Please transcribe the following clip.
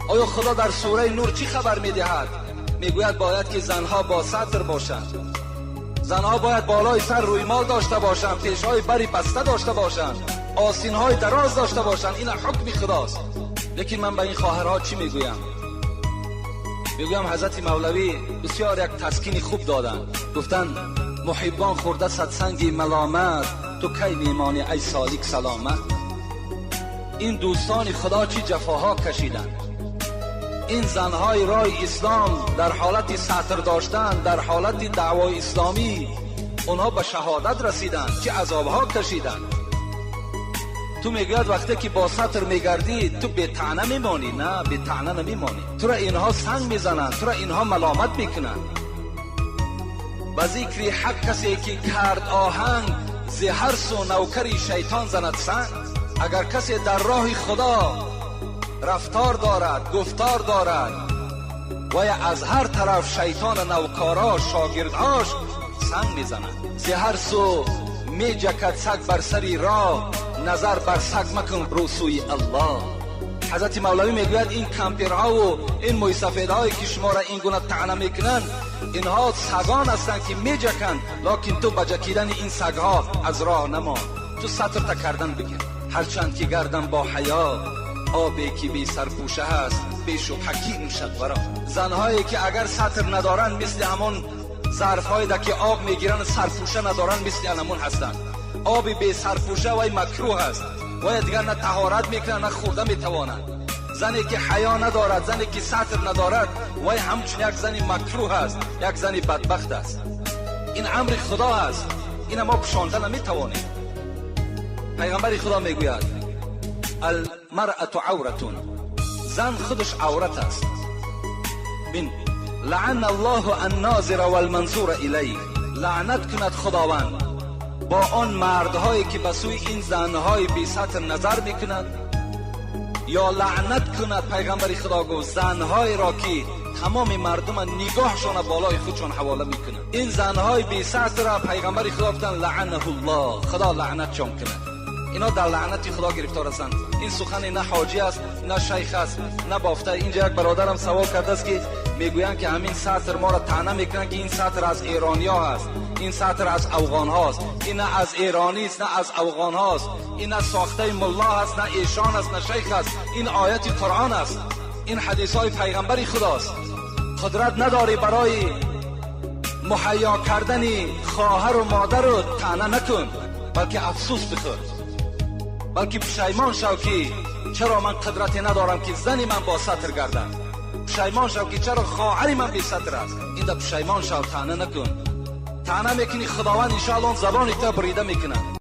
آیا خدا در سوره نور چی خبر میدهد؟ میگوید باید که زنها با ستر باشند، زنها باید بالای سر رویمال داشته باشند، پیشهای بری بسته داشته باشند، آستینهای دراز داشته باشند. این حکم خداست. لیکن من به این خواهرها چی میگویم؟ میگویم حضرت مولوی بسیار یک تسکین خوب دادن. گفتن محبان خورده صدسنگی ملامت، تو کی میمانی ای سالک سلامت. این دوستان خدا چی جفاها کشیدن. این زنهای راه اسلام در حالت سطر داشتن، در حالت دعوای اسلامی اونها به شهادت رسیدن، چه عذابها کشیدن. تو میگوید وقتی که با سطر میگردی تو به طعنه میمانی؟ نه، به طعنه نمیمانی. تو را اینها سنگ میزنن، تو را اینها ملامت میکنن. به ذکر حق کسی که کرد آهنگ، ز هر سو نوکری شیطان زند سنگ. اگر کسی در راه خدا رفتار دارد، گفتار دارد و از هر طرف شیطان نوکارا شاگردهاش سنگ میزنند. ز هر سو میجکد سگ بر سری راه، نظر بر سگ مکن رو سوی الله. حضرت مولوی میگوید این کمپیرها و این موی سفیدهایی که شما را این گونه طعنه میکنن، اینها سگان هستند که میجکند، لکن تو بجکیدن این سگها از راه نمان. تو سطر تا کردن بگیر. هرچند که گردن با حیا، آبی که بی سرپوشه هست بیش و حکیم شد ورا. زنهایی که اگر سطر ندارن مثل همون ظرفهایی دا که آب میگیرن سرپوشه ندارن مثل همون هستن. آبی بی سرپوشه وای مکروه است، وای دیگر نه طهارت میکنه نه خورده میتواند. زنی که حیا ندارد، زنی که سطر ندارد، وای همچون یک زنی مکروه است، یک زنی بدبخت است. این امر خدا است، این ما پشانده نمیتوانیم. پیغمبر خدا میگوید المرأة عورتون، زن خودش عورت است. بین لعن الله الناظر والمنظور الیه، لعنت کند خداوند با آن مردهایی که به سوی این زنهای بی سطر نظر میکنند، یا لعنت کند پیغمبر خدا گفت زنهای را که تمام مردم نگاهشان بالای خودشان حواله میکنند. این زنهای بی سطر را پیغمبر خدا گفتن لعنه الله، خدا لعنتشان کند. اینا در لعنت خدا گرفتار هستند. این سخن نه حاجی است، نه شیخ است، نه بافته. اینجا یک برادرم سوال کرده است که میگویند که همین سطر ما را طعنه میکنن که این سطر از ایرانیا هست، این سطر از افغان هاست. این نه از ایرانی است نه از افغان هاست، این نه ساخته ملا است، نه ایشان است، نه شیخ است. این آیت قرآن است، این حدیث های پیغمبر خداست. قدرت نداری برای مهیا کردن خواهر و مادر رو طعنه نکن، بلکه افسوس بخور، بلکه پشیمان شو که چرا من قدرتی ندارم که زنی من با سطر گردم. پشیمان شو که چرا خواهری من بی سطر است. این دا پشیمان شو، طعنه نکن. طعنه میکنی خداوند انشاءالله زبان تا بریده میکنه.